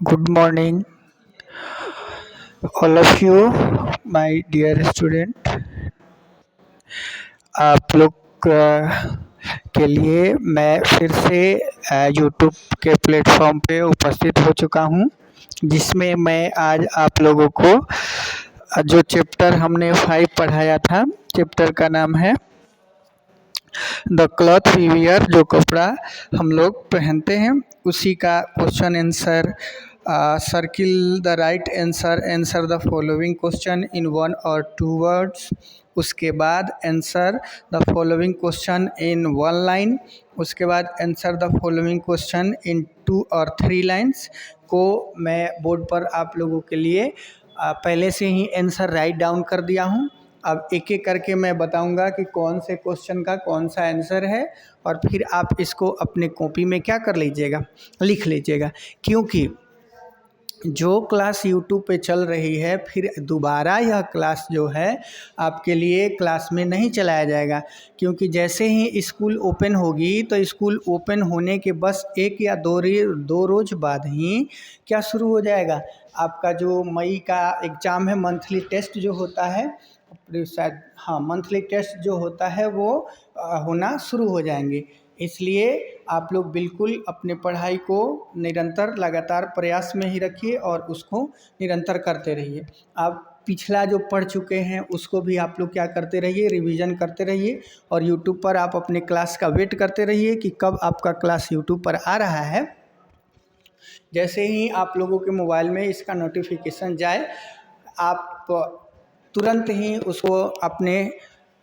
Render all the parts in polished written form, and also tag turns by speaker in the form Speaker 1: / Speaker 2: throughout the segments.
Speaker 1: Good morning, all of you, my dear student. आप लोग के लिए मैं फिर से यूट्यूब के प्लेटफॉर्म पे उपस्थित हो चुका हूँ, जिसमें मैं आज आप लोगों को जो चैप्टर हमने 5 पढ़ाया था, चैप्टर का नाम है द क्लॉथ वी वियर, जो कपड़ा हम लोग पहनते हैं उसी का question answer. Circle the right answer, answer the following question in 1 और 2 वर्ड्स। उसके बाद answer the following question in 1 line. उसके बाद answer the following question in 2 और 3 लाइन्स को मैं बोर्ड पर आप लोगों के लिए पहले से ही आंसर राइट डाउन कर दिया हूँ। अब एक एक करके मैं बताऊंगा कि कौन से क्वेश्चन का कौन सा आंसर है, और फिर आप इसको अपने कॉपी में क्या कर लीजिएगा, लिख लीजिएगा। क्योंकि जो क्लास यूट्यूब पे चल रही है, फिर दोबारा यह क्लास जो है आपके लिए क्लास में नहीं चलाया जाएगा। क्योंकि जैसे ही स्कूल ओपन होगी तो स्कूल ओपन होने के बस 1 या 2 रोज बाद ही क्या शुरू हो जाएगा, आपका जो मई का एग्ज़ाम है, मंथली टेस्ट जो होता है, शायद हाँ मंथली टेस्ट जो होता है वो होना शुरू हो जाएंगे। इसलिए आप लोग बिल्कुल अपने पढ़ाई को निरंतर लगातार प्रयास में ही रखिए और उसको निरंतर करते रहिए। आप पिछला जो पढ़ चुके हैं उसको भी आप लोग क्या करते रहिए, रिवीजन करते रहिए। और यूट्यूब पर आप अपने क्लास का वेट करते रहिए कि कब आपका क्लास यूट्यूब पर आ रहा है। जैसे ही आप लोगों के मोबाइल में इसका नोटिफिकेशन जाए, आप तुरंत ही उसको अपने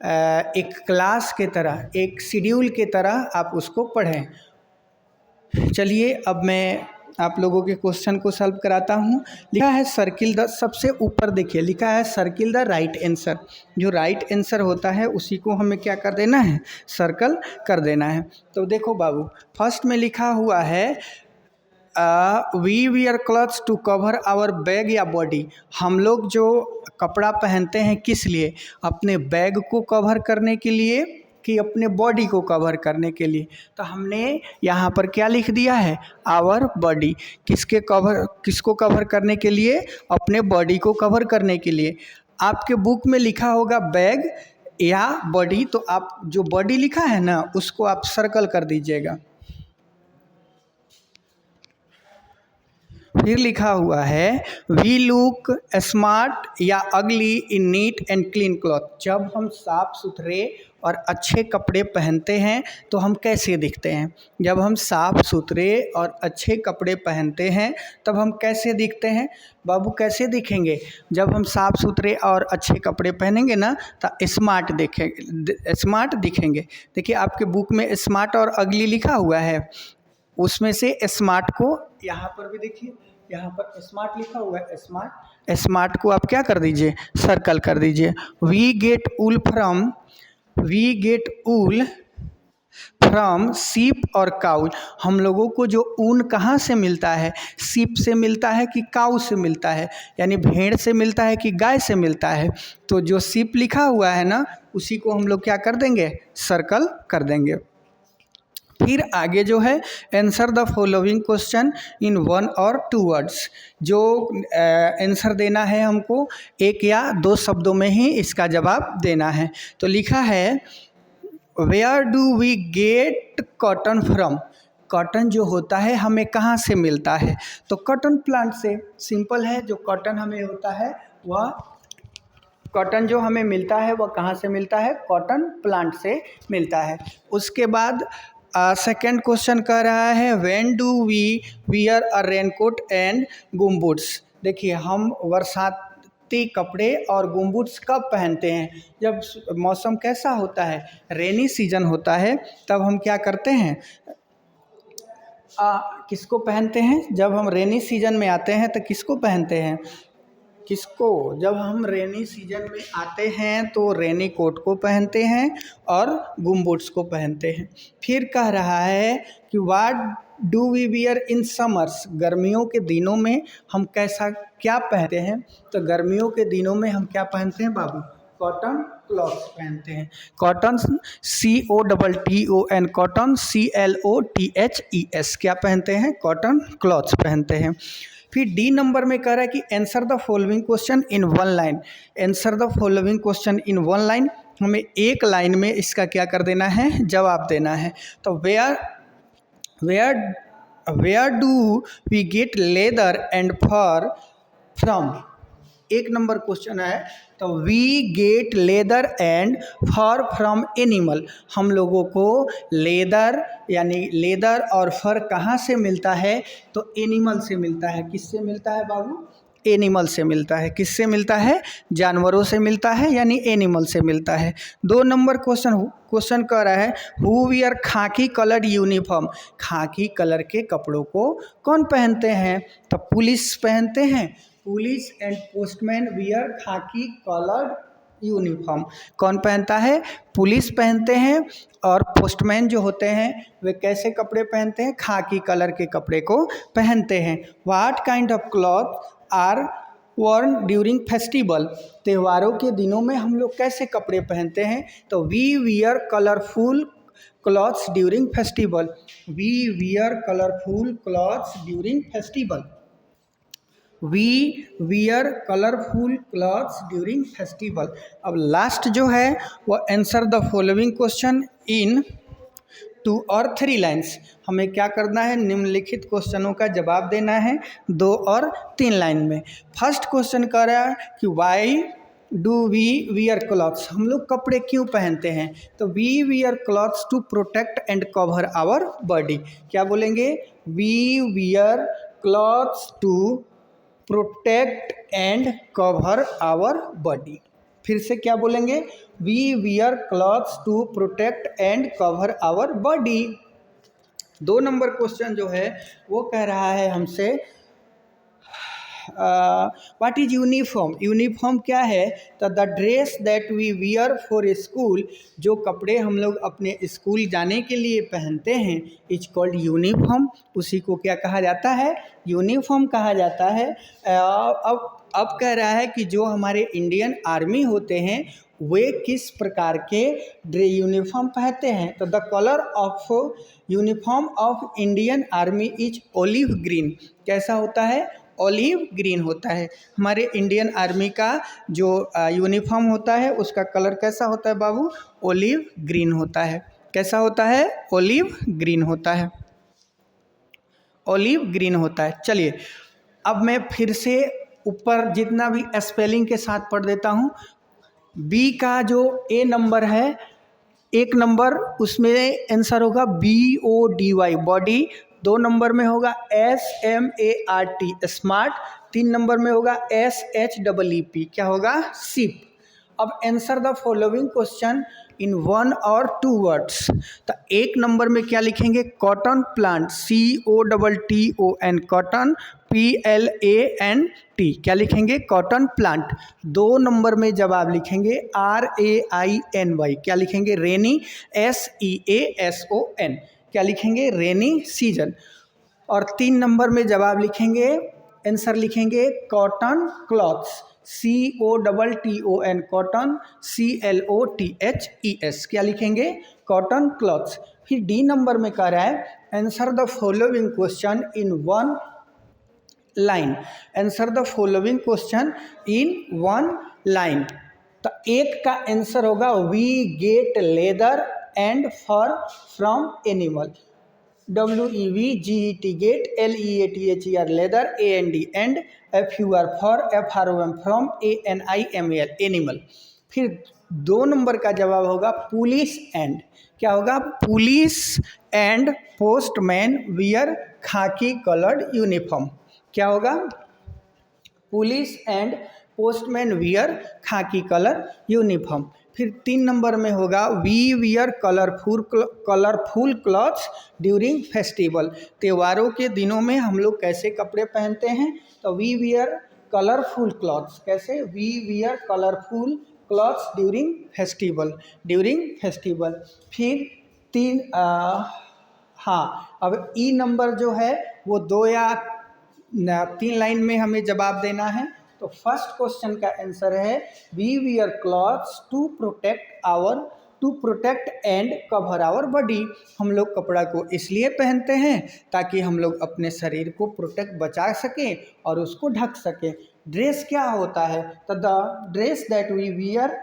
Speaker 1: एक क्लास के तरह, एक शेड्यूल के तरह आप उसको पढ़ें। चलिए अब मैं आप लोगों के क्वेश्चन को सॉल्व कराता हूँ। लिखा है सर्किल द, सबसे ऊपर देखिए लिखा है सर्किल द राइट आंसर। जो राइट आंसर होता है उसी को हमें क्या कर देना है, सर्कल कर देना है। तो देखो बाबू, फर्स्ट में लिखा हुआ है we wear clothes to cover our bag या बॉडी। हम लोग जो कपड़ा पहनते हैं किस लिए, अपने बैग को कवर करने के लिए कि अपने बॉडी को कवर करने के लिए। तो हमने यहाँ पर क्या लिख दिया है, आवर बॉडी। किसको कवर करने के लिए, अपने बॉडी को कवर करने के लिए। आपके बुक में लिखा होगा बैग या बॉडी, तो आप जो बॉडी लिखा है ना उसको आप सर्कल कर दीजिएगा। फिर लिखा हुआ है वी लुक स्मार्ट या अगली इन नीट एंड क्लीन क्लॉथ। जब हम साफ सुथरे और अच्छे कपड़े पहनते हैं तो हम कैसे दिखते हैं, जब हम साफ सुथरे और अच्छे कपड़े पहनते हैं तब हम कैसे दिखते हैं बाबू, कैसे दिखेंगे, जब हम साफ सुथरे और अच्छे कपड़े पहनेंगे ना तो स्मार्ट दिखेंगे। देखिए आपके बुक में स्मार्ट और अगली लिखा हुआ है, उसमें से स्मार्ट को यहाँ पर भी देखिए, यहाँ पर स्मार्ट लिखा हुआ है, स्मार्ट को आप क्या कर दीजिए, सर्कल कर दीजिए। वी गेट ऊल फ्रॉम सीप और काउ। हम लोगों को जो ऊन कहाँ से मिलता है, सीप से मिलता है कि काउ से मिलता है, यानी भेड़ से मिलता है कि गाय से मिलता है। तो जो सीप लिखा हुआ है ना उसी को हम लोग क्या कर देंगे, सर्कल कर देंगे। फिर आगे जो है answer the following question in 1 और 2 वर्ड्स। जो आंसर देना है हमको 1 या 2 शब्दों में ही इसका जवाब देना है। तो लिखा है where do we get cotton from. Cotton जो होता है हमें कहाँ से मिलता है, तो कॉटन प्लांट से। सिंपल है, जो कॉटन हमें होता है वह कॉटन जो हमें मिलता है वह कहाँ से मिलता है, कॉटन प्लांट से मिलता है। उसके बाद सेकेंड क्वेश्चन कह रहा है when do we wear a raincoat and gumboots. देखिए हम बरसाती कपड़े और गुम्बूट्स कब पहनते हैं, जब मौसम कैसा होता है, रेनी सीजन होता है, तब हम क्या करते हैं, किसको पहनते हैं, जब हम रेनी सीजन में आते हैं तो किसको पहनते हैं, जब हम रेनी सीजन में आते हैं तो रेनी कोट को पहनते हैं और गुम्बूट्स को पहनते हैं। फिर कह रहा है कि what do we wear in summers. गर्मियों के दिनों में हम क्या पहनते हैं, तो गर्मियों के दिनों में हम क्या पहनते हैं बाबू, कॉटन क्लॉथ्स पहनते हैं। कॉटन COTTON, कॉटन CLOTHES क्या पहनते हैं? कॉटन क्लॉथ्स पहनते हैं। फिर डी नंबर में कह रहा है कि answer the following question in one line. Answer the following question in one line, हमें एक लाइन में इसका क्या कर देना है? जवाब देना है। तो where do we get leather and fur from? एक नंबर क्वेश्चन है, तो we get leather and fur from animal. हम लोगों को लेदर यानी लेदर और फर कहाँ से मिलता है? तो एनिमल से मिलता है। किससे मिलता है बाबू? एनिमल से मिलता है। किससे मिलता है? जानवरों से मिलता है, यानी एनिमल से मिलता है। 2 नंबर क्वेश्चन कह रहा है who wear khaki coloured uniform. खाकी कलर के कपड़ों को कौन पहनते हैं? तो पुलिस पहनते हैं। Police and postman wear khaki coloured uniform. कौन पहनता है? पुलिस पहनते हैं। और पोस्टमैन जो होते हैं वे कैसे कपड़े पहनते हैं? खाकी कलर के कपड़े को पहनते हैं। What kind of cloth are worn during festival. त्योहारों के दिनों में हम लोग कैसे कपड़े पहनते हैं? तो we wear colourful clothes during festival. We wear colourful clothes during festival. We wear colourful clothes during festival. अब लास्ट जो है वो answer the following question in 2 और 3 लाइन्स। हमें क्या करना है? निम्नलिखित क्वेश्चनों का जवाब देना है 2 और 3 लाइन में। फर्स्ट क्वेश्चन कह रहा है कि why do we wear clothes. हम लोग कपड़े क्यों पहनते हैं? तो we wear clothes to protect and cover our body. क्या बोलेंगे? We wear clothes to protect and cover our body. फिर से क्या बोलेंगे? We wear clothes to protect and cover our body. 2 नंबर क्वेश्चन जो है वो कह रहा है हमसे व्हाट इज यूनिफॉर्म। यूनिफॉर्म क्या है? तो the dress that we wear for school. जो कपड़े हम लोग अपने स्कूल जाने के लिए पहनते हैं इज कॉल्ड यूनिफॉर्म। उसी को क्या कहा जाता है? यूनिफॉर्म कहा जाता है। अब कह रहा है कि जो हमारे इंडियन आर्मी होते हैं वे किस प्रकार के यूनिफॉर्म पहनते हैं? तो the colour of uniform of Indian army is olive green. कैसा होता है? ओलिव ग्रीन होता है। हमारे इंडियन आर्मी का जो यूनिफॉर्म होता है उसका कलर कैसा होता है बाबू? ओलिव ग्रीन होता है। कैसा होता है? ओलिव ग्रीन होता है। ओलिव ग्रीन होता है। चलिए अब मैं फिर से ऊपर जितना भी स्पेलिंग के साथ पढ़ देता हूँ। बी का जो ए नंबर है, 1 नंबर उसमें आंसर होगा BODY बॉडी। 2 नंबर में होगा SMART स्मार्ट। 3 नंबर में होगा SHEEP क्या होगा? शीप। अब answer the following question in 1 और 2 वर्ड्स। तो 1 नंबर में क्या लिखेंगे? Cotton plant COTTON cotton PLANT क्या लिखेंगे? Cotton plant. 2 नंबर में जवाब लिखेंगे RAINY क्या लिखेंगे? रेनी SEASON क्या लिखेंगे? Rainy season. और 3 नंबर में जवाब लिखेंगे, आंसर लिखेंगे cotton clothes COTTON cotton CLOTHES क्या लिखेंगे? Cotton clothes. फिर डी नंबर में कह रहा है answer the following question in 1 line. Answer the following question in 1 line. तो 1 का आंसर होगा we get leather and fur from animal. WEVGET get LEATHER leather AND and FUR fur FROM from ANIMAL animal. फिर 2 number का जवाब होगा police and. क्या होगा? Police and postman wear khaki coloured uniform. क्या होगा? Police and postman wear khaki colour uniform. फिर 3 नंबर में होगा we wear colourful clothes during festival. त्योहारों के दिनों में हम लोग कैसे कपड़े पहनते हैं? तो वी वियर कलरफुल क्लॉथ्स। कैसे? We wear colourful clothes during festival. फिर 3 हाँ, अब ई नंबर जो है वो 2 या 3 लाइन में हमें जवाब देना है। तो फर्स्ट क्वेश्चन का आंसर है we wear clothes to protect and cover our body. हम लोग कपड़ा को इसलिए पहनते हैं ताकि हम लोग अपने शरीर को प्रोटेक्ट बचा सकें और उसको ढक सकें। ड्रेस क्या होता है? तो the dress that we wear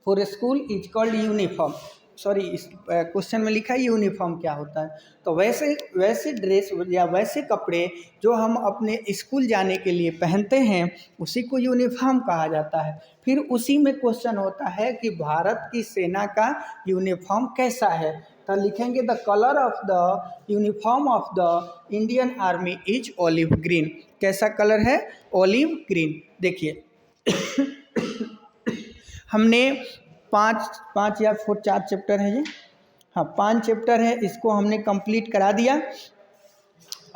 Speaker 1: for school is called uniform. Sorry, इस क्वेश्चन में लिखा है यूनिफॉर्म क्या होता है। तो वैसे ड्रेस या वैसे कपड़े जो हम अपने स्कूल जाने के लिए पहनते हैं उसी को यूनिफॉर्म कहा जाता है। फिर उसी में क्वेश्चन होता है कि भारत की सेना का यूनिफॉर्म कैसा है। तो लिखेंगे the colour of the uniform of the Indian army is olive green. कैसा कलर है? Olive green. देखिए हमने पाँच या 4 चैप्टर है ये, हाँ 5 चैप्टर है, इसको हमने कंप्लीट करा दिया।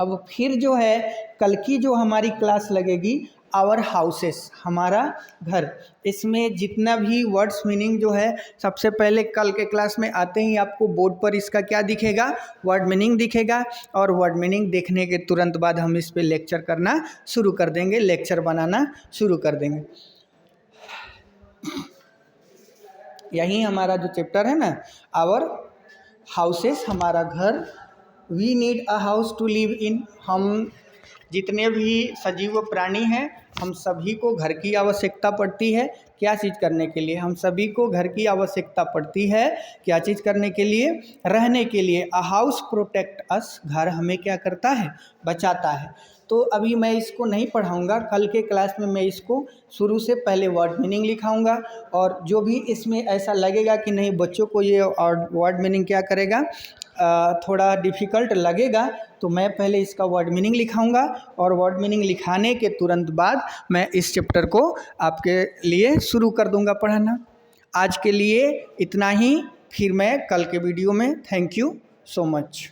Speaker 1: अब फिर जो है कल की जो हमारी क्लास लगेगी आवर हाउसेस, हमारा घर, इसमें जितना भी वर्ड्स मीनिंग जो है सबसे पहले कल के क्लास में आते ही आपको बोर्ड पर इसका क्या दिखेगा? वर्ड मीनिंग दिखेगा। और वर्ड मीनिंग देखने के तुरंत बाद हम इस पे लेक्चर करना शुरू कर देंगे, लेक्चर बनाना शुरू कर देंगे। यही हमारा जो चैप्टर है ना, आवर हाउसेस, हमारा घर, we need a house to live in. हम जितने भी सजीव प्राणी हैं हम सभी को घर की आवश्यकता पड़ती है। क्या चीज़ करने के लिए? हम सभी को घर की आवश्यकता पड़ती है। क्या चीज़ करने के लिए? रहने के लिए। अ हाउस प्रोटेक्ट अस, घर हमें क्या करता है? बचाता है। तो अभी मैं इसको नहीं पढ़ाऊंगा, कल के क्लास में मैं इसको शुरू से पहले वर्ड मीनिंग लिखाऊंगा और जो भी इसमें ऐसा लगेगा कि नहीं बच्चों को ये वर्ड मीनिंग क्या करेगा, थोड़ा डिफ़िकल्ट लगेगा, तो मैं पहले इसका वर्ड मीनिंग लिखाऊंगा और वर्ड मीनिंग लिखाने के तुरंत बाद मैं इस चैप्टर को आपके लिए शुरू कर दूंगा पढ़ाना। आज के लिए इतना ही, फिर मैं कल के वीडियो में। Thank you so much.